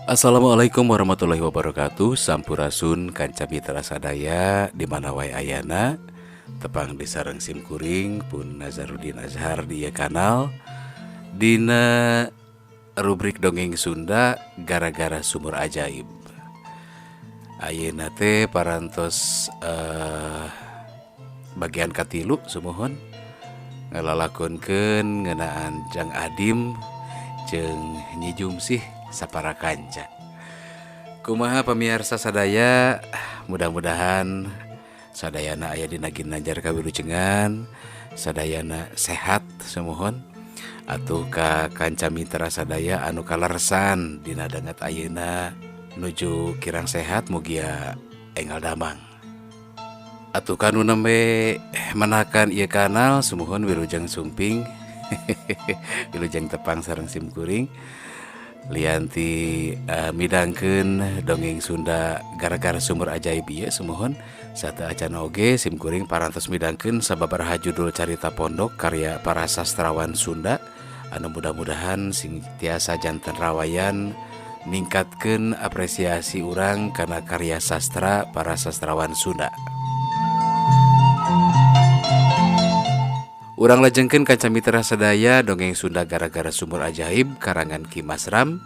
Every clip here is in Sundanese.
Assalamualaikum warahmatullahi wabarakatuh. Sampurasun kanca mitra sadaya di mana wae ayana tepang di sareng simkuring pun Nazarudin Azhar di ieu kanal dina rubrik dongeng Sunda gara-gara sumur ajaib. Ayeuna teh parantos bagian katilu sumuhun ngalalakonkeun ngeunaan Jang Adim jeung Nyi Jumsih sapara kanca. Kumaha pamirsa sadaya, mudah-mudahan sadayana aya dina ginanjar kawilujengan, sadayana sehat semohon. Atuh ka kanca mitra sadaya anu kalersan dina danget ayeuna nuju kirang sehat mugia enggal damang. Atuh kanu nembe menakan ieu kanal sumuhun wilujeng sumping wilujeng tepang sareng simkuring lianti midangkeun dongeng Sunda gara-gara sumur ajaib ieu sumuhun sate acan oge simkuring parantos midangkeun sababaraha judul carita pondok karya para sastrawan Sunda anu mudah-mudahan sing tiasa janten rawayan ningkatkeun apresiasi urang kana karya sastra para sastrawan Sunda. Urang lajengkeun kanca mitra sadaya dongeng Sunda gara-gara sumur ajaib karangan Ki Masram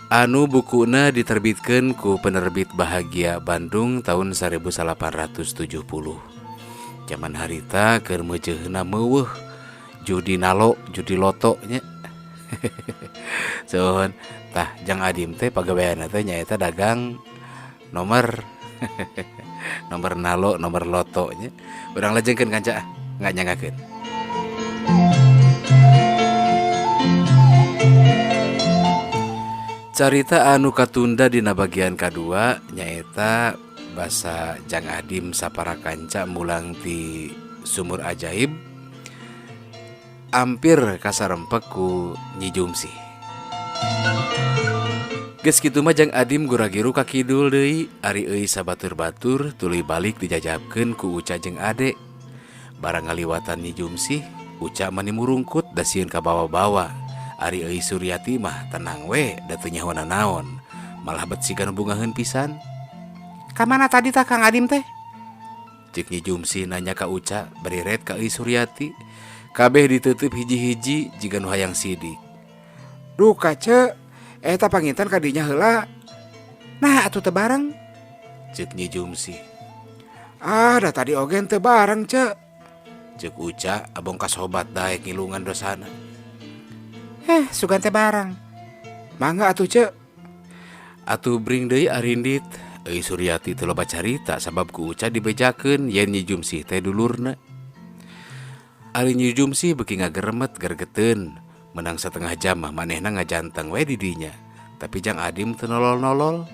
anu bukuna diterbitkeun ku penerbit Bahagia Bandung tahun 1870. Zaman harita keur meujeunna meuweuh judi nalo, judi loto nya. Sohon tah Jang Adim teh pagaweana teh nyaeta dagang nomor nomor nalo, nomor loto nya. Urang lajengkeun kanca nganyanggakeun. Carita anu katunda dina bagian kadua nyaeta basa Jang Adim sapara kanca mulang ti sumur ajaib ampir kasarempek ku Nyi Jumsih. Geus kitu mah Jang Adim gura-giru ka kidul deui ari euy sabatur-batur tuluy balik dijajabkeun ku Uca jeung Ade. Barang ngaliwatan Nyi Jumsih Uca mani murungkut da sieun ka bawa-bawa. Ari euy Suryati mah tenang we da teu nyaho naon, malah bet sigan bungaheun pisan. Ka mana tadi tah Kang Adim teh? Ceuk Nyi Jumsih nanya ka Uca bari red ka euy Suryati. Kabeh diteuteub hiji-hiji jiga nu hayang sidik. Duh kace, eta panginten ka dinya heula. Nah atuh teu bareng. Ceuk Nyi Jumsih. Ah da tadi oge teu bareng ceuk. Ceuk Uca abong kasobat daek ngilungan dosana. Sugan teh barang. Mangga atuh ceuk. Atuh bring deui arindit. Euy Suryati teu loba carita sabab ku Uca dibejakeun yen Nyi Jumsih teh dulurna. Ari Nyi Jumsih beuki ngageremet gergeteun. Menang setengah jam mah manehna ngajanteng we di dinya. Tapi Jang Adim teu nolol-nolol.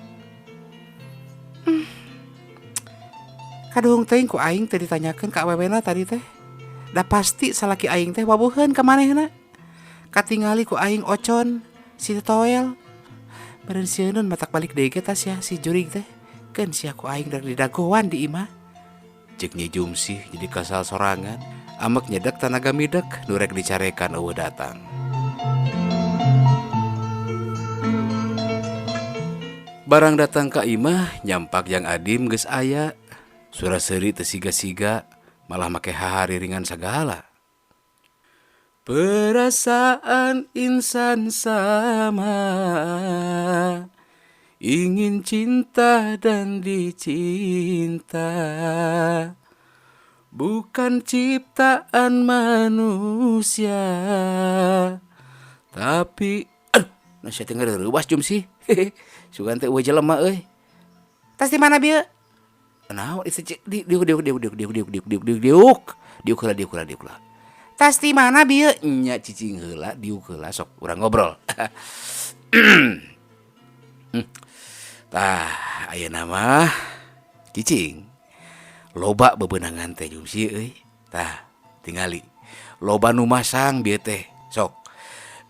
Kaduhung teuing ku aing teu ditanyakeun ka awewena tadi teh. Da pasti salaki aing teh wabuheun ka manehna. Katingali ku aing Ocon si Toel. Beren sieunun matak balik deui ge tas ya si jurig teh. Keun sia ku aing dari dagoan di imah. Ceuk Nyi Jumsih jadi kasal sorangan. Amek nyedek tanaga midek nu rek dicarekan eueuh datang. Barang datang ka imah nyampak Jang Adim geus aya. Suraseuri teu siga-siga malah make hahariringan sagala. Perasaan insan sama, ingin cinta dan dicinta, bukan ciptaan manusia. Tapi nasi tinggal reubas Jumsih. Sugan teh eueuh jelema euy. Tas di mana bieu? Naon diuk. Tas di mana bieu? Nya cicing heula diuk heula sok urang ngobrol. Tah ayeuna mah cicing loba bebeunangan teh Jumsih euy. Tah tingali loba nu masang bieu teh sok.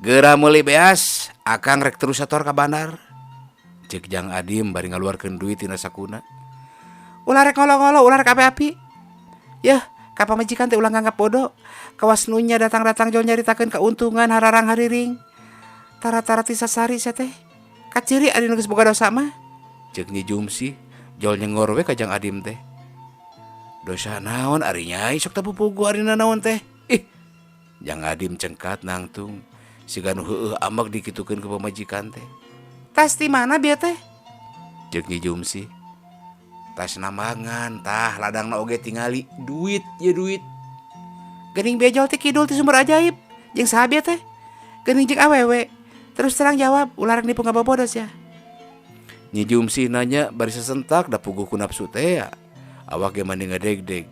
Geura meuli beas akang rek terus sator ka bandar. Ceuk Jang Adim bari ngaluarkeun duit tina sakuna. Ulah rek ngolo-ngolo ulah rek api-api. Yeuh ka pamajikan teh ulah nganggap bodoh. Kawas nunya datang-datang jol nyaritakeun keuntungan hararang hariring. Tara-tara ti sasari sia teh. Kaciri ari nu geus boga dosa mah. Ceuk Nyi Jumsi jol nyengor we ka Jang Adim teh. Dosa naon ari Nyai sok tapupugu arina naon teh? Ih, Jang Adim cengkat nangtung siga nu heueuh amak dikitukeun ke pamajikan teh. Tas di mana bieu teh? Ceuk Nyi Jumsi. Tas nambangan tah ladangna oge tingali duit ye duit. Geuning bejol teh kidul ti sumur ajaib. Jeung saha bieu teh? Geuning jeung awewe. Terus terang jawab, ulah rek nipu ngabobodos ya. Nyi Jumsi nanya bari sesentak da puguh ku nafsu teh ya. Awak ge mani ngadeg-deg.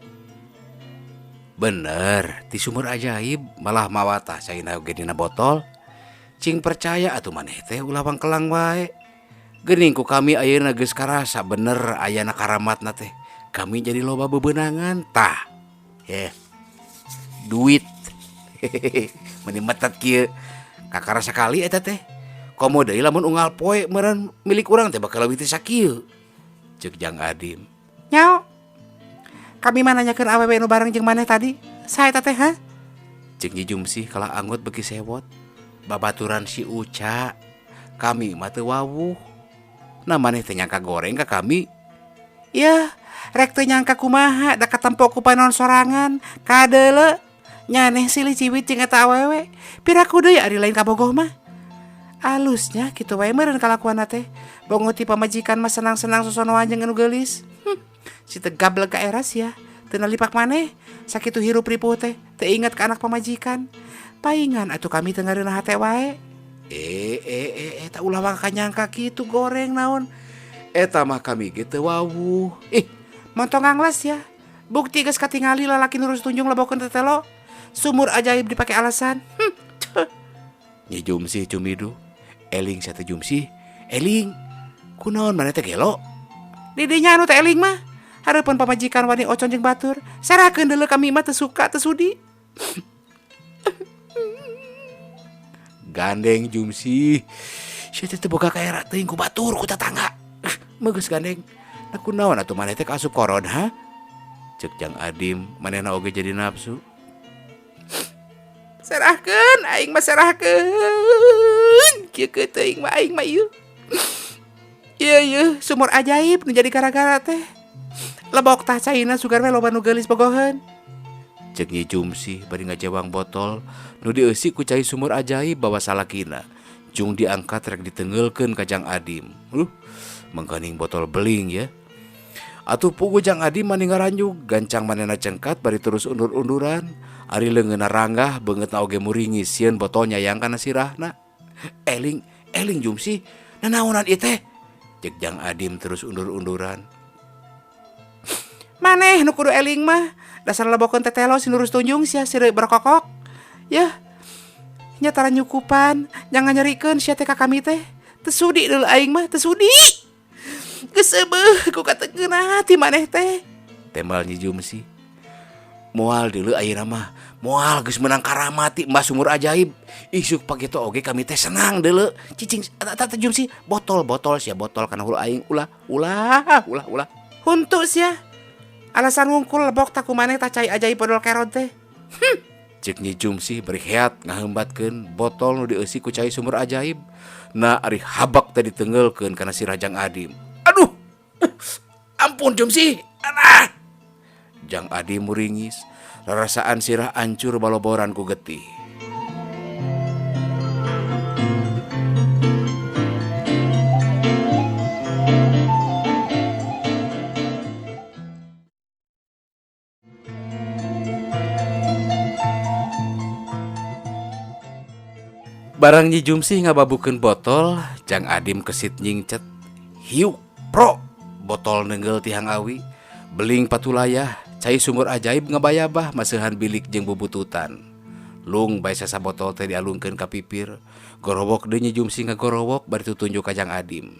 Bener, ti sumur ajaib malah mawatah caina oge dina botol. Cing percaya atuh maneh teh ulah wangkelang wae. Geuning ku kami ayeuna geus karasa bener ayana karamatna teh. Kami jadi loba bebenangan tah. Duit. Meni metet kieu. Kakarasa kali eta teh. Komo deui lamun unggal poe meureun milik urang teh bakal leuwih ti sakieu. Ceuk Jang Adim. Nyao. Kami mah nanyakeun awewe nu bareng jeung maneh tadi. Saha eta teh, ha? Ceuk Nyi Jumsi kalah anggot beki sewot. Babaturan si Uca. Kami mah teu wawuh. Nah maneh teh nyangka goreng ka kami. Yah, rek teu nyangka kumaha da katempo ku panon sorangan. Kadeule. Nyaneh silih ciwit jeung eta awewe. Piraku deui ari lain kabogoh mah. Alusnya kitu wae meureun kalakuanna teh. Bongo ti pamajikan mah senang-senang sosonoan jeung anu geulis. Si tegab lega eras ya. Teu nalipak maneh. Sakitu hirup ripuh teh. Teu inget ka anak pamajikan. Paingan atuh kami teu ngareunah hate wae. Eta ulah mah kanyangka kitu goreng naon. Eta mah kami ge teu wawuh. Montong anglas ya. Bukti geus katingali lalaki nurus tunjung lebokeun tetelo. Sumur ajaib dipake alasan. Nyi Jumsi cumidu. Eling sia teh Jumsi. Eling. Kunaon maneh teh gelo? Di dinya anu teh eling mah. Hareupeun pamajikan wani ocon jeung batur. Serahkeun deuleu kami mah teu suka teu sudi. Gandeng Jumsi. Sia teh boga kaera teuing ku batur ku tetangga. Megeus gandeng. Da kunaon atuh maneh teh kaasup koron ha? Ceuk Jang Adim manehna oge jadi nafsu. Serahkeun, aing mah serahkeun. Kieu ke teuing mah aing mah ieu. Ieu sumur ajaib nu jadi gara-gara teh. Lebok tah caina sugar we loba nu geulis bogoheun. Ceuk Nyi Jumsi bari ngajewang botol nu dieusi ku cai sumur ajaib bawa salakina. Jung diangkat rek ditengeulkeun ka Jang Adim. Mengkening botol beling ya. Atuh puguh Jang Adim mani ngaranjug, gancang manehna cengkat bari terus undur-unduran. Ari leungeunna ranggah beungeutna oge muringis sieun botol nyayang kana sirahna. Eling Jumsi, nanaonan ieu teh? Ceuk Jang Adim terus undur-unduran. Maneh nu kudu eling mah, dasar lebokeun tetelo si nurus tunjung sia sireu berkokok. Yah. Nya tara nyukupan, jangan nyarikeun sia teh ka kami teh. Teu sudi deuleu aing mah, teu sudi. Geus eubeuh ku kategeun hati maneh teh. Tembal Nyi Jumsi. Moal deuleu ayeuna mah, moal geus meunang karamati emas sumur ajaib. Isuk pakitu oge kami teh senang deuleu. Cicing eta Jumsi, botol sia botol kana hulu aing ulah. Huntu sia. Alasan ngungkul lebok tak kumaneh tah cai ajaib podol kerod teh. Ceuk Nyi Jumsi bari heat ngaheumbatkeun botol nu dieusi ku cai sumur ajaib. Na ari habak teh ditengeulkeun kana sirah Jang Adim. Aduh. Ampun Jumsi. Alah. Jang Adim muringis. Rarasaan sirah ancur baloboran ku getih. Barang Nyi Jumsi ngababukeun botol, Jang Adim kesit nyingcet. Hiu, pro, botol nenggel tihang awi. Beling patulayah, cai sumur ajaib ngabayabah maseuhan bilik jeung bubututan. Lung bae sasa botol teh dialungkeun ka pipir. Gorowok deui Nyi Jumsi ngagorowok bari tutunjuk ka Jang Adim.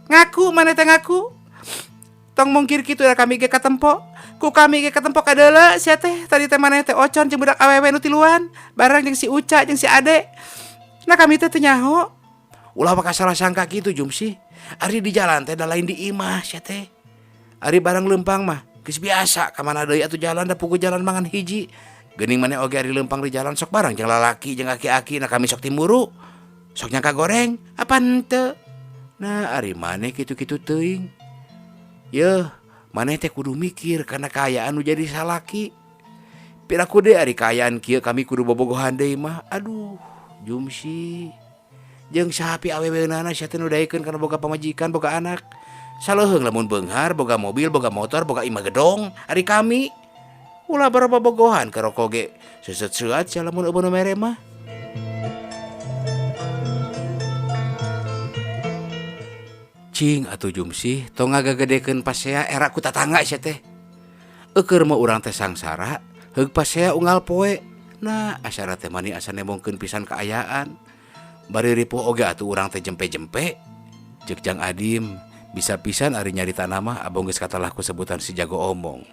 Ngaku maneh teh ngaku. Tong mungkir kitu da kami ge katempo. Ku kami ge katempo kadeule sia teh tadi teh maneh teh ocon jeung budak awewe nu tiluan, bareng jeung si Uca jeung si Ade. Nah kami teh teu nyaho. Ulah maka salah sangka kitu Jumsi. Ari di jalan teh da lain di imah sia teh. Ari barang lempang mah geus biasa ka mana deui atuh jalan da puguh jalan mangan hiji. Geuning maneh oge ari lempang di jalan sok bareng jeung lalaki jeung aki-aki na kami sok timburu. Sok nyangka goreng, apa henteu? Nah ari maneh kitu-kitu teuing. Yeuh, maneh teh kudu mikir karena kayaan nu jadi salaki. Piraku deh ari kayaan kieu kami kudu bobogohan deui mah. Aduh, Jumsi. Jeung sahapi aweweunana sia teh nu daekeun kana boga pamajikan, boga anak. Saleuheung lamun beunghar, boga mobil, boga motor, boga imah gedong, ari kami. Ulah bobogohan ka roko ge seuseut-seuat sia lamun eueuh nu mere mah. Cing atuh Jumsi, tong ngagagedekeun pasea era ku tatangga sia teh. Eukeur mah urang teh sangsara. Heug pasea unggal poe. Nah, asyara teh mani asa nemongkeun pisan kaayaan. Bari ripuh oge atuh urang teh jempe-jempe. Ceuk Jang Adim, bisa pisan ari nyarita nama abong geus katalah ku sebutan si jago omong.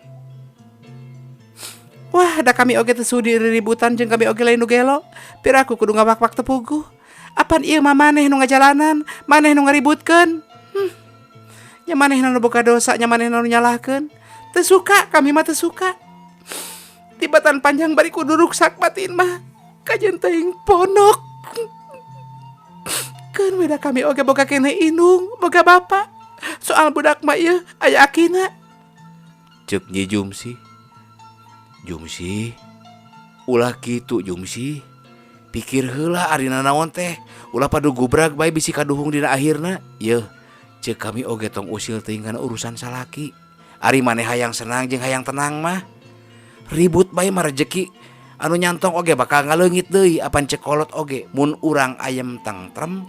Wah, da kami oge teu sudi riributan jeung kami oge lain nu gelo. Piraku kudu ngawak-wak tepuguh. Apan ieu mah maneh nu ngajalanan, maneh nu ngaributkeun. Nya maneh nu boga dosa, nya maneh nu nyalahkeun. Teu suka, kami mah teu suka. Tibatan panjang bari kudu ruksak batin mah kajen teuing ponok. Keun we da kami oge boga keneh indung, boga bapa. Soal budak mah ieu aya akina. Ceuk Nyi Jumsi. Jumsi, ulah kitu Jumsi. Pikir heula ari nanaon teh, ulah padu gubrak bae bisi kaduhung dina akhirna. Yeuh, ceuk kami oge tong usil teuing kana urusan salaki. Ari maneh hayang senang jeung hayang tenang mah. Ribut bae mah rejeki anu nyantong oge bakal ngaleungit deui apan cekolot oge mun urang ayem tentrem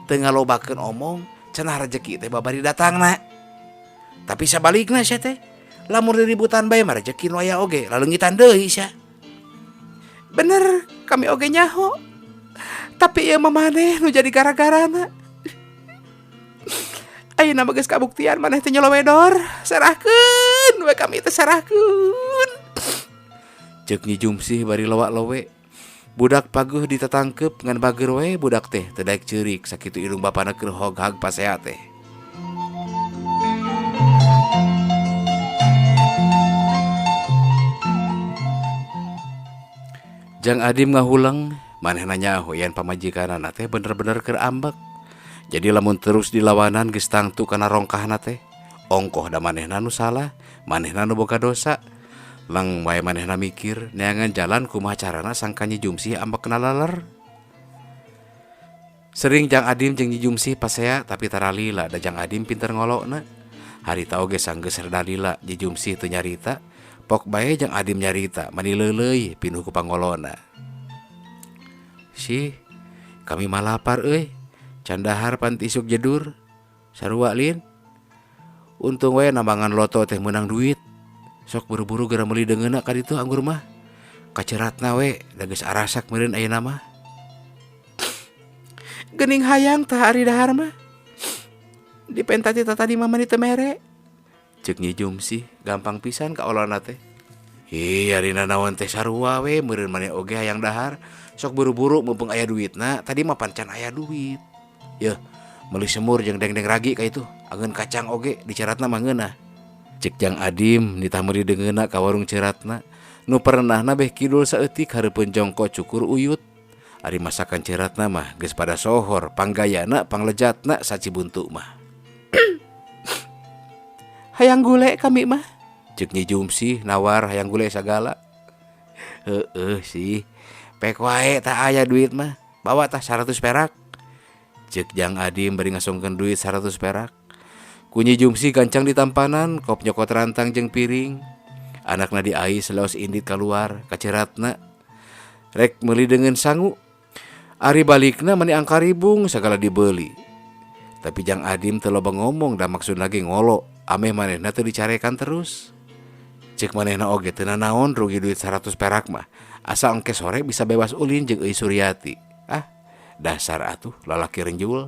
teu ngalobakeun omong cenah rejeki teh babari datangna. Tapi sabalikna sia teh lamun riributan bae mah rejeki nu aya oge laleungitan deui sia. Bener, kami oge nyaho. Tapi ieu mah maneh nu jadi gara-garana. Ayeuna mah geus kabuktian maneh teh nyolowedor. Serahkeun we kami teh serahkeun. Ceuk Nyi Jumsi bari lowa-lowe. Budak paguh ditatangkep ngan bager we budak teh teu daek ceurik sakitu irung bapana keur hoghag pasea teh. Jang Adim ngahulang, manehna nyaho yen pamajikanana teh bener-bener keur ambek. Jadi lamun terus dilawanan geus tangtu kana rongkahna teh, ongkoh da manehna nu salah, manehna nu boga dosa. Lang wae manehna mikir neangan jalan kumaha carana sangka Nyi Jumsi ambek kena leler. Sering Jang Adim jeung Nyi Jumsi pasea tapi taralila da Jang Adim pinter ngolokna. Harita oge sanggeus dalila Nyi Jumsi teu nyarita, pok bae Jang Adim nyarita mani leuleuy pinuh ku pangolona. Sih, kami mah lapar euy. Can dahar pan tisuk jedur. Sarua lin. Untung we nambangan loto teh meunang duit. Sok buru-buru geura meuli deungeuna ka ditu anggur mah. Kaceratna we da geus arasak meureun ayeuna mah. Geuning hayang tah ari dahar mah. Dipentati tadi mah mani teu mere. Ceuk Nyi Jumsi gampang pisan ka olona teh. Hi arina naon teh sarua we meureun maneh oge hayang dahar. Sok buru-buru mumpung aya duitna, tadi mah pancan aya duit. Yeuh, meuli semur jeung deng-deng ragi ka itu. Angeun kacang oge diceratna mah ngeunah. Cek Jang Adim nitah meuli deungeuna ka warung ceratna. Nu perenahna beh kidul saeutik hareupeun jongko cukur uyut. Ari masakan ceratna mah geus pada sohor, panggayana, panglejatna sacibuntu mah. Hayang gule kami mah. Ceuk Nyi Jumsi nawar hayang gule sagala. Heueuh sih. Pek wae tah aya duit mah. Bawa tah 100 perak. Ceuk Jang Adim bari ngasongkeun duit 100 perak. Ku Nyi Jumsi gancang di tampanan, kop nyokot rantang jeung piring. Anakna diais leos indit kaluar, kaceratna. Rek meuli deungeun sangu. Ari balikna mani angka ribung sagala dibeuli. Tapi Jang Adim teu loba ngomong da maksud lagi ngolo, ameh manehna teu dicarekan terus. Ceuk manehna oge teu nanaon rugi duit 100 perak mah. Asa engke sore bisa bebas ulin jeung euy Suryati. Ah, dasar atuh lalaki renjul.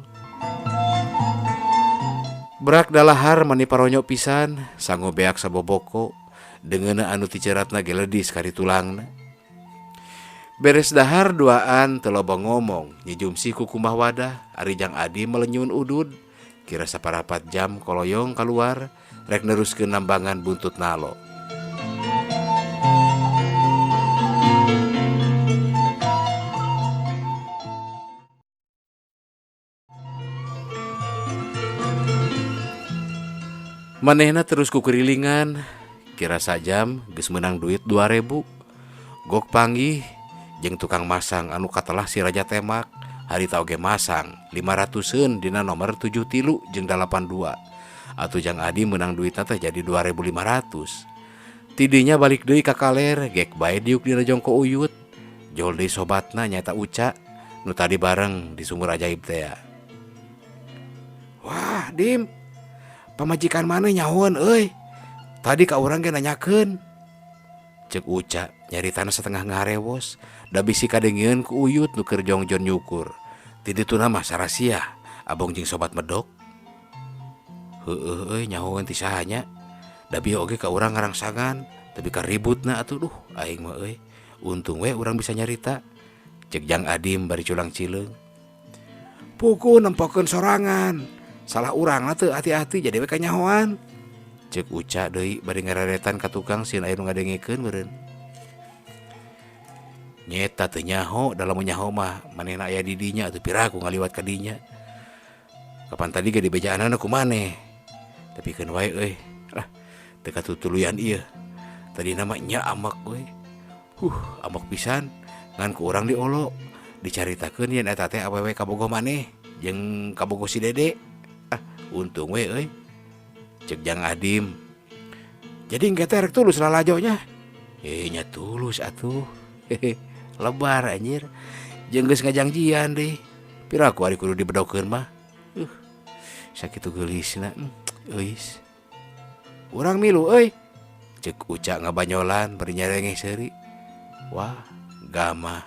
Berak dalahar mani paronyo pisan, sango beak saboboko, deungeuna anu ti ceratna ge leudis kari tulangna. Beres dahar duaan teu loba ngomong, Nyi Jumsi ku kumah wadah, ari Jang Adim melenyun udud, kira saparapat jam koloyong kaluar, rek neruskeun nambangan buntut nalo. Manehna terus kukerilingan, kira sajam geus menang duit 2.000. Gok panggih jeung tukang masang anu katelah si Raja Temak, harita oge masang 500-eun dina nomor 73 jeung 82. Atuh Jang Adim menang duitna teh jadi 2.500. Tidinya balik deui ka kaler, gek bae diuk dina jongko Uyut. Jol deui sobatna nyata Uca nu tadi bareng di sumur ajaib teh. Wah, Dim, pamajikan mana nyahoan euy? Tadi ka urang ge nanyakeun. Cek Uca nyaritana setengah ngarewos, da bisi kadengieun ku Uyut nu keur jongjon nyukur. Ti dituna mah sarasia, abong jeung sobat medok. Heueuh euy nyahoan ti sahanya. Da bieu oge ka urang ngarangsangan, tapi ka ributna atuh duh aing mah euy. Untung we urang bisa nyarita. Cek Jang Adim bari culang cileung. Puku nempokeun sorangan. Salah urang teu hati-hati jadi we kanyahoan. Cek Uca deui bari ngararetan ka tukang sieun aya nu ngadengikeun meureun. Nyeta teu nyaho, dalam nyaho mah manehna aya di dinya atuh piraku ngaliwat ka dinya. Kapan tadi ge dibejaanana ku maneh. Tapi keun wae euy. Lah, teu katutuluyan ieu. Tadi nama nya amak we. Amak pisan ngan ku urang diolo. Dicaritakeun yen eta teh awewe kabogoh maneh jeung kabogoh si Dede. Untung we euy. Cek Jang Adim. Jadi engke teh rek tulus lalajonya. Nya tulus atuh. Lebar anjir. Jeung geus ngajangjian deui. Piraku ari kudu dibedokeun mah. Sakitu geulisna. Euis. Urang milu euy. Cek Uca ngabanyolan bari nyarengeh seuri. Wah, gama.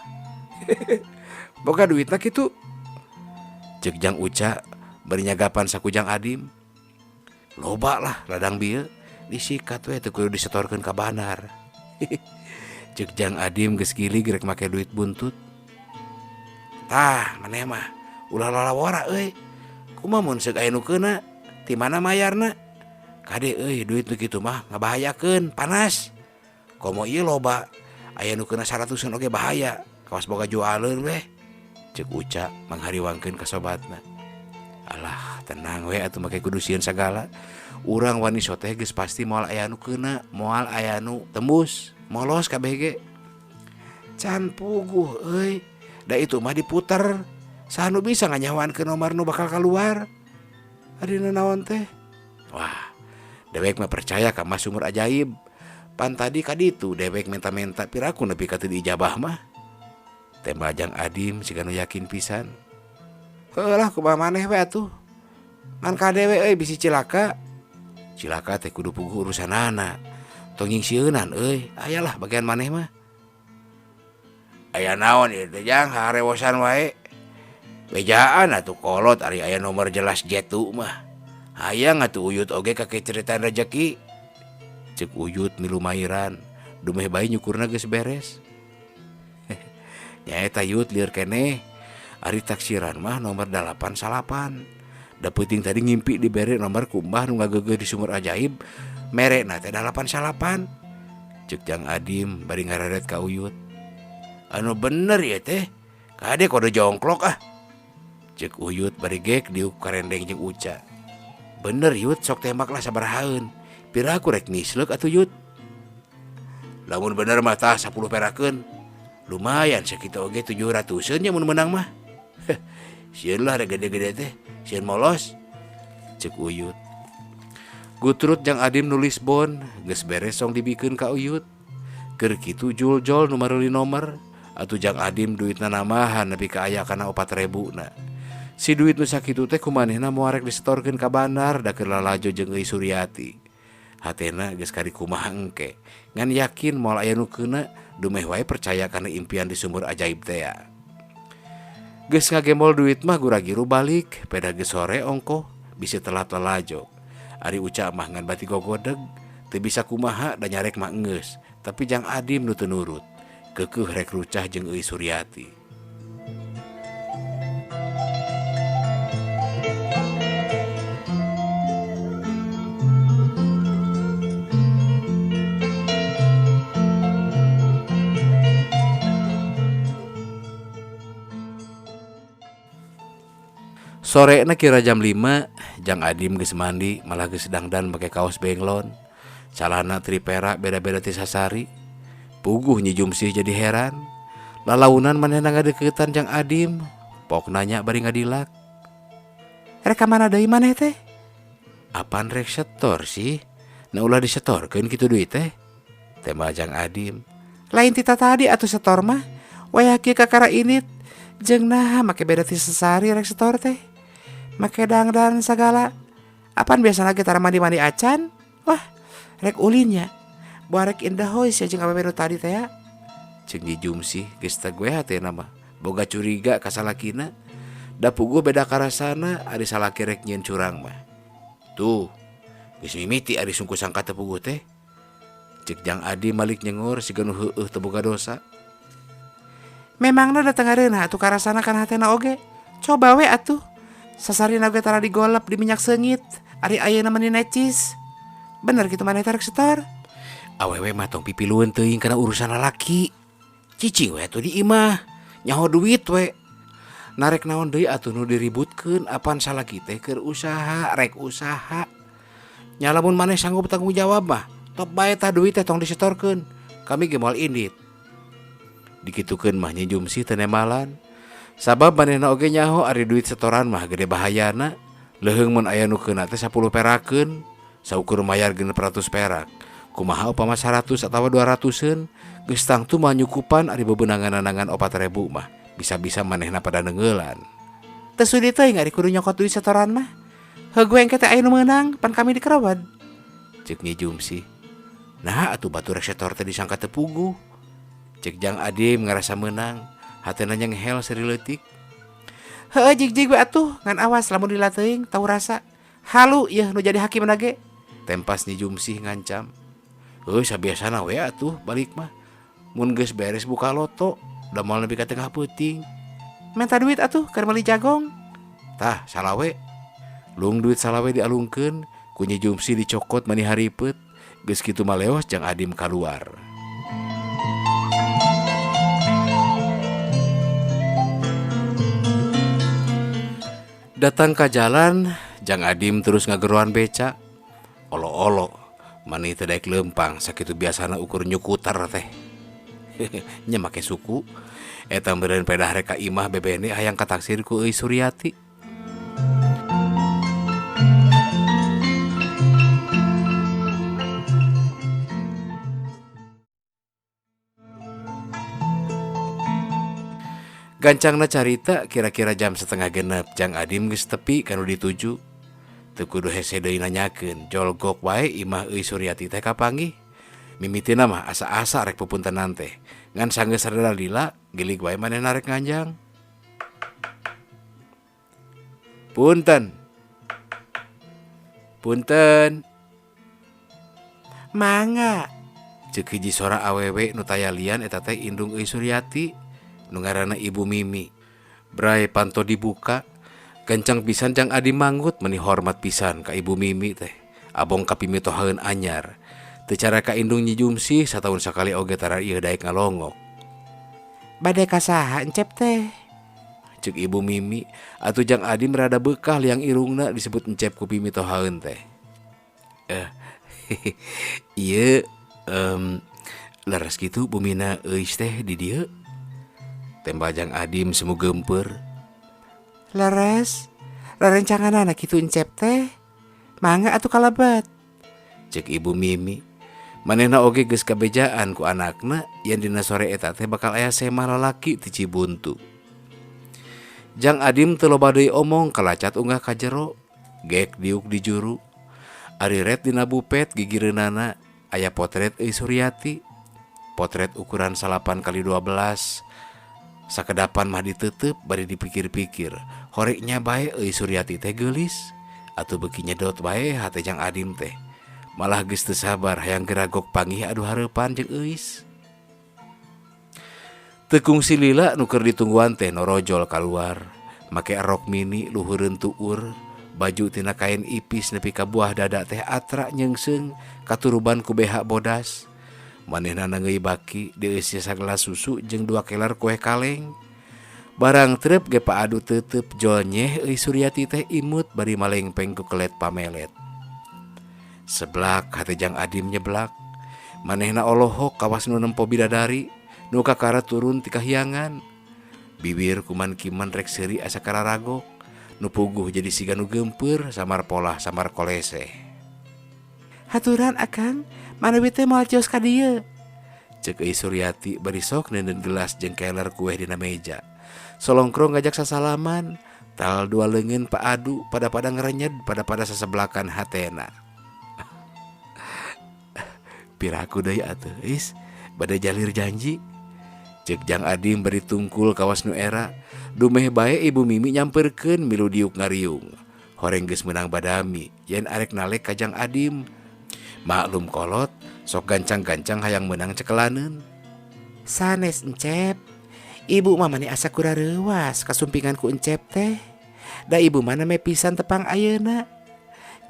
Boga duitna kitu. Cek Jang Uca bari nyagapan saku Jang Adim. Loba lah ladang bieu, disikat we teu kudu disetorkeun ka bandar. Cek Jang Adim geus gilig rek make duit buntut. Tah, maneh mah ulah lalawara euy. Kumaha mun seuk aya nu keuna? Ti mana mayarna? Kade euy duit nu kitu mah ngabahayakeun, panas. Komo ieu loba, aya nu keuna 100-eun oge bahaya. Kawas boga jualeun weh. Cek Uca manghariwangkeun ka sobatna. Alah, tenang we atuh make kudu sieun sagala. Urang wani soteh geus pasti moal aya nu keuna, moal aya nu tembus, molos kabeh ge. Can puguh euy. Da itu mah diputer. Saha nu bisa nganyahoankeun nomor nu bakal kaluar? Adina naon teh? Wah, dewek mah percaya ka mas sumur ajaib. Pan tadi ka ditu dewek menta-menta piraku nepi ka teu diijabah mah. Tembah Jang Adim siga nu yakin pisan. Heulah kumaha maneh we atuh. Ngan kadewe euy bisi cilaka. Cilaka teh kudu puguh urusanana. Tong nyingsieunan euy, ayalah bagian maneh mah. Aya naon ieu teh Jang harewosan wae. Bejaan atuh kolot ari aya nomor jelas jetu mah. Hayang atuh Uyut oge kake ceritaan rejeki. Cek Uyut milu mairan, dumeh bae nyukurna geus beres. Nyaeta Yut lieur keneh. Ari taksiran mah nomor 898. Da peuting tadi ngimpi dibere nomor ku mbah nu ngageugeuh di sumur ajaib. Merekna teh 898. Cek Jang Adim bari ngararet ka Uyut. Anu bener ieu teh. Kade kode jongklok ah. Cek Uyut bari gek diuk karendeng jeung Uca. Bener Yut sok tembak lah sabarahaeun. Piraku rek nisleuk atuh Yut. Lamun bener mah tah 10 perakeun. Lumayan sakitu oge 700-eun nya mun menang mah. Sieun lah rek gede-gede teh, sieun molos. Cek Uyut. Gutrut Jang Adim nulis bon, geus beres song dibikeun ka Uyut. Keur kitu jul-jol nu mareuli nomor, atuh Jang Adim duitna namahan nepi ka aya kana 4.000 na. Si duit nu sakitu teh kumanehna moal rek disetorkeun ka bandar da keur lalajo jeung Euy Suryati. Hatena geus kari kumaha engke, ngan yakin moal aya nu keuna, dumeh wae percaya kana impian di sumur ajaib teh. Geus ngagembol duit mah gura-giru balik, peda geus sore ongkoh, bisi telat lalajo. Ari Uca mah ngan bati gogodeg, teu bisa kumaha da nyarek mah geus, tapi Jang Adim nu teu nurut. Keukeuh rek rucah jeung Euy Suryati. Sore na kira jam 5, Jang Adim geus mandi malah geus dangdan make kaos benglon. Calana tripera beda-beda ti sasari. Puguh Nyi Jumsih jadi heran. Lalaunan manehna ngadeukeutan Jang Adim. Pok nanya bari ngadilak. Rek ka mana deui maneh teh? Apaan rek setor sih? Na ulah disetorkeun kitu duit teh. Tema Jang Adim. Lain tita tadi atuh setor mah. Wayah kieu kakara init. Jeung nah make beda ti sasari rek setor teh. Make dangdan sagala. Apaan biasana kita mandi-mandi acan? Wah, rek ulinnya. Buarek indah hoy sia jeung awewe nu tadi teh ya. Ceuk Nyi Jumsih geus teu gue hatena mah. Boga curiga ka salakina. Da puguh beda karasana ari salaki rek nyieun curang mah. Tuh, geus mimiti ari sungku sangka teu puguh teh. Ceuk Jang Adim malik nyengur siga nu heueuh teu boga dosa. Memangna datang areuna atuh karasana kan hatena oge. Coba we atuh. Sasarina oge tara digolep di minyak seungit. Ari ayeuna meni necis. Bener kitu maneh rek setor. Awewe mah tong pipilueun teuing kana urusan lalaki. Cicing we atuh di imah. Nyaho duit we. Narek naon deui atuh nu diributkeun apaan salaki teh keur usaha, rek usaha. Nya lamun maneh sanggup tanggung jawab mah, top bae tah duit teh tong disetorkeun. Kami ge moal indit. Dikitukeun mah Nyi Jumsih teu nemalan. Sabab manehna oge nyaho ari duit setoran mah gede bahayana. Leuheung mun aya nu keuna teh 10 perakeun, saukur mayar 600 perak. Kumaha upama 100 atawa 200-eun, geus tangtu mah nyukupan ari bebeunangan-anangan 4.000 mah. Bisa-bisa manehna pada neungeulan. Teu sudi teuing ari kudu nyokot duit setoran mah. Hegueng teh aya nu meunang pan kami dikerawad. Ceuk Nyi Jumsih. Nah atuh batu rek setor teh disangka teu puguh. Ceuk Jang Adim ngarasa meunang, hatena nyenghel seri leutik. Heueuh jig-jig we atuh ngan awas lamun lila teuing tau rasa. Halu ieu nu jadi hakim ge. Tempas Nyi Jumsih ngancam. Heuh sabiasana we atuh balik mah. Mun geus beres buka loto, da moal nepi ka tengah peuting. Minta duit atuh keur meuli jagong. Tah salah we. Lung duit salawe dialungkeun, ku Nyi Jumsih dicokot mani haripeut. Geus kitu maleos Jang Adim kaluar. Datang ka jalan, Jang Adim terus ngageroan beca. Olo-olo, mani teu daek leumpang sakitu biasana ukur nyukuter teh. Nya make suku, eta meureun pedah rek ka imah bebene hayang kataksir ku euy Suryati. Gancangna carita kira-kira jam 6:30 Jang Adim geus tepi kanu dituju. Teu kudu hese deui nanyakeun, jolgok wae imah euy Suryati teh kapanggih. Mimitina mah asa-asa rek pupuntenan teh. Ngan sanggeus sadada lila, gilig wae manehna rek nganjang. Punten. Punten. Mangga. Ceuk hiji sora awewe nu tayalian eta teh indung euy Suryati. Nu ngaranna Ibu Mimi. Bray panto dibuka, gancang pisan Jang Adim manggut meni hormat pisan ka Ibu Mimi teh. Abong kapimitohaeun anyar. Teu cara ka indung Nyi Jumsih sataun sakali oge tara ieu daek ngalongok. Bade ka saha encep teh? Ceuk Ibu Mimi, atuh Jang Adim rada beukah liang irungna disebut encep ku pimitohaeun teh. Ieu leres kitu bumina euis teh di dieu. Tembak Jang Adim semu gempeur. Leres. Rerencanganana kitu encep teh. Mangga atuh kalabat. Cek Ibu Mimi. Manehna oge geus kabejaan ku anakna yang dina sore eta teh bakal aya semah lalaki ti Cibuntu. Jang Adim teu loba deui omong kalacat unggah ka jero. Gek diuk di juru. Ari ret dina bupet gigireunana aya potret euy Suryati. Potret ukuran 8x12. Sakedapan mah diteuteup bari dipikir-pikir. Horeknya bae euy Suryati teh geulis. Atuh beuki nyedot bae hate Jang Adim teh. Malah geus teu sabar hayang geragok panggih adu hareupan jeung euis. Teu kungsi lila nu keur ditungguan teh norojol kaluar. Make rok mini luhureun tuur. Baju tina kain ipis nepi ka buah dada teh atra nyeungseung katuruban ku BH bodas. Manehna nangeui baki dieusnya sagelas susu jeung 2 keler kue kaleng. Barang trep ge Pak Adu tetep jolnyeh euy Suryati teh imut bari malengpeng ku kelet pamelet. Seblak hate Jang Adim nyeblak. Manehna olohok kawas nu nempo bidadari nu kakara turun ti kahyangan. Bibir kuman kiman rek seuri asa kararagok. Nu puguh jadi siga nu gempeur samar polah samar kolese. Haturan Akang, manawi teh moal cios ka dieu. Ceuk euy Suryati bari sok neuneun gelas jeung keler kueh dina meja. Solongkrong ngajak sasalaman, tal dua leungeun Pak Adu pada ngerenyed pada saseblakan hatena. Piraku deui atuh, is bade jalir janji. Ceuk Jang Adim beri tungkul kawas nu era, dumeh bae Ibu Mimi nyamperkeun milu diuk ngariung. Horeng geus meunang badami, yen arek nalek ka Jang Adim. Maklum kolot, sok gancang-gancang hayang meunang cekelaneun. Sanes Encep, ibu mah mani asa kurareuwas kasumpingan ku Encep teh. Da ibu mana me pisan tepang ayeuna.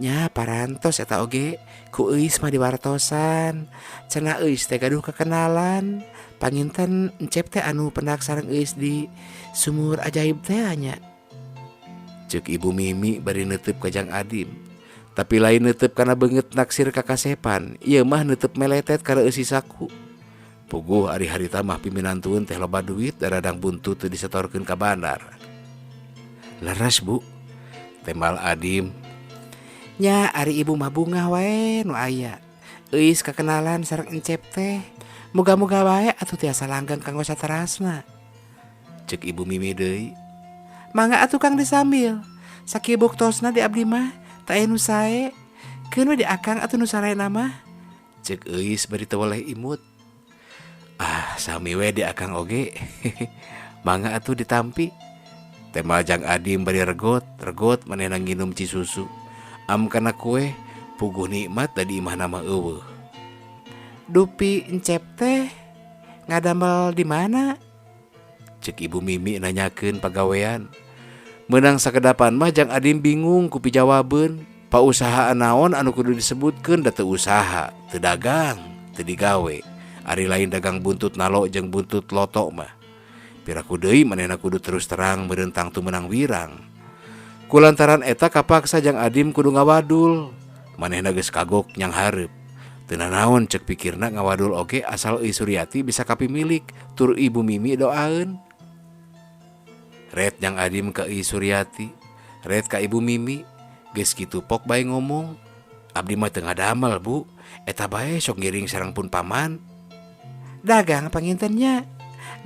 Nya parantos eta oge ku eus mah diwartosan. Cenah eus teh gaduh kekenalan. Panginten Encep teh anu pendak sareng eus di sumur ajaib teh nya. Ceuk Ibu Mimi bari neuteup ka Jang Adim. Tapi lain neuteup kana beungeut naksir ka kasepan, ieu mah neuteup meletet kana eusi saku. Puguh ari harita mah piminantueun teh loba duit daradang buntut teu disetorkeun ka bandar. Leres Bu, tembal Adim. Nya ari ibu mah bunga wae nu aya. Eus kakenalan sareng Encep teh. Moga-moga wae atuh tiasa langgeng kanggo saterasna. Ceuk Ibu Mimi deui. Mangga atuh Kang disambil. Sakieu buktosna di abdi mah teu aya nu sae. Keun we di Akang atuh nu sarena mah. Ceuk eus bari teu weleh imut. Ah, sami we di Akang oge. Mangga atuh ditampi. Tembal Jang Adim bari regot manehna nginum cisusu. Am kana kue puguh nikmat da di imahna mah eueuh. Dupi Encep teh ngadamel di mana? Ceuk Ibu Mimi nanyakeun pagawean. Meunang sakedapan mah Jang Adim bingung ku pijawabeun. Pausahaan naon anu kudu disebutkeun da teu usaha, teu dagang, teu digawe. Ari lain dagang buntut nalo jeung buntut loto mah. Piraku deui manehna kudu terus terang meureuntang tu menang wirang. Kulantaran eta kapaksa Jang Adim kudu ngawadul. Manehna geus kagok nyang hareup. Teu nanaon ceuk pikirna ngawadul oge asal euy Suryati bisa kapimilik tur Ibu Mimi doaeun. Ret Jang Adim ka euy Suryati, ret ka Ibu Mimi, geus kitu pok bae ngomong. Abdi mah teu ngadamel Bu, eta bae sok ngiring sareng pun paman. Dagang pangintennya.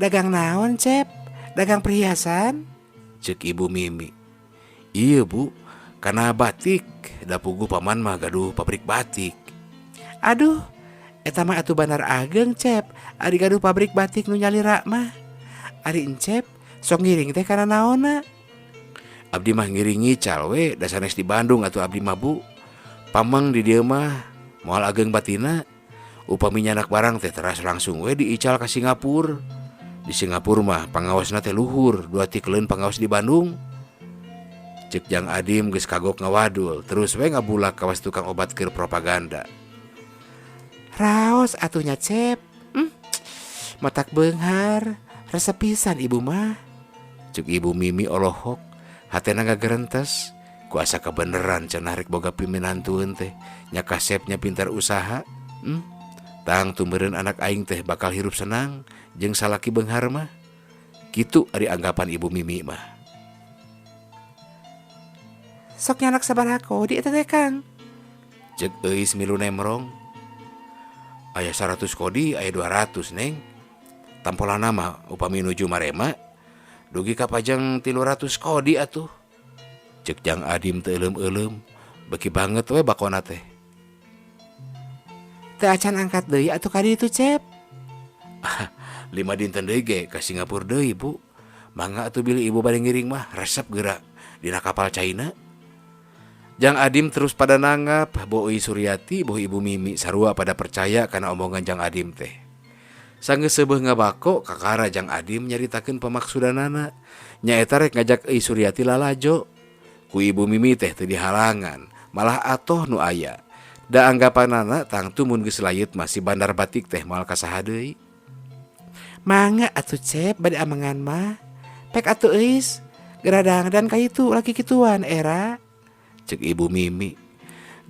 Dagang naon Cep? Dagang perhiasan? Ceuk Ibu Mimi. Iya Bu, karena batik, da puguh paman mah gaduh pabrik batik. Aduh, eta mah atuh bandar ageng Cep. Ari gaduh pabrik batik nu nyalira mah. Ari Encep sok ngiring teh kana naonna? Abdi mah ngiringi cal we, da sanes di Bandung atuh abdi mah Bu. Pamang di dieu mah moal ageng batina. Upami nyanak barang teh teras langsung we diical ka Singapura. Di Singapura mah pangaosna teh luhur, dua tikleun pangaos di Bandung. Ceuk Jang Adim geus kagok ngawadul, terus we ngabulak kawas tukang obat keur propaganda. Raos atunya Cep. Matak beunghar, resep pisan ibu mah. Ceuk Ibu Mimi olohok, hatena gagerentes. Kuasa kebeneran cenah rek boga piminantueun teh, nya kasepnya pintar usaha. Tang tumeureun anak aing teh bakal hirup senang jeung salaki beunghar mah. Kitu ari anggapan Ibu Mimi mah. Sok nyanak sabaraha kodi eta teh Kang? Ceuk eus milu nemrong. Aya 100 kodi, aya 200 Neng. Tampolana mah upami nuju marema, dugi ka pajang 300 kodi atuh. Ceuk Jang Adim teu euleum-euleum, beki banget we bakona teh. Teu acan angkat deui atuh ka ditu Cep. 5 dinten deui ge ka Singapura deui Bu. Mangga atuh bilih ibu bade ngiring mah resep geura dina kapal China. Jang Adim terus pada nanggap, boh euy Suryati, boh Ibu Mimi sarua pada percaya kana omongan Jang Adim teh. Sanggeus seubeuh ngabako kakara Jang Adim nyaritakeun pamaksudanana, nyaeta rek ngajak euy Suryati lalajo. Ku Ibu Mimi teh teu dihalangan, malah atoh nu aya. Da anggapanana tangtu mun geus layut masih bandar batik teh moal kasaha deui. Mangga atuh Cep bade amangan mah. Pek atuh eis, geradang dan kaitu laki kituan era. Cek Ibu Mimi.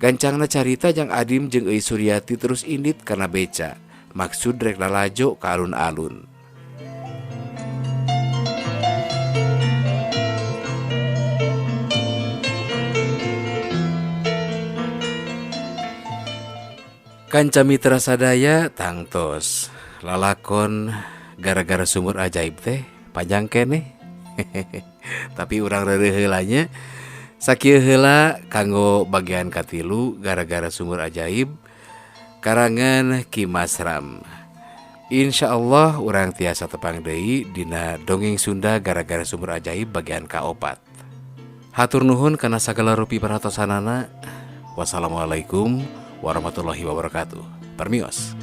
Gancangna carita Jang Adim jeung Euy Suryati terus indit karena beca. Maksud rek lalajo ka alun-alun. Kanca mitra sadaya tangtos lalakon gara-gara sumur ajaib teh panjang keneh. Tapi urang reureuh heulanya sakieu heula kanggo bagian katilu gara-gara sumur ajaib karangan Ki Masram. Insyaallah urang tiasa tepang deui dina dongeng Sunda gara-gara sumur ajaib bagian kaopat. Hatur nuhun kana sagala rupi paratosanana. Wassalamualaikum warahmatullahi wabarakatuh. Permios.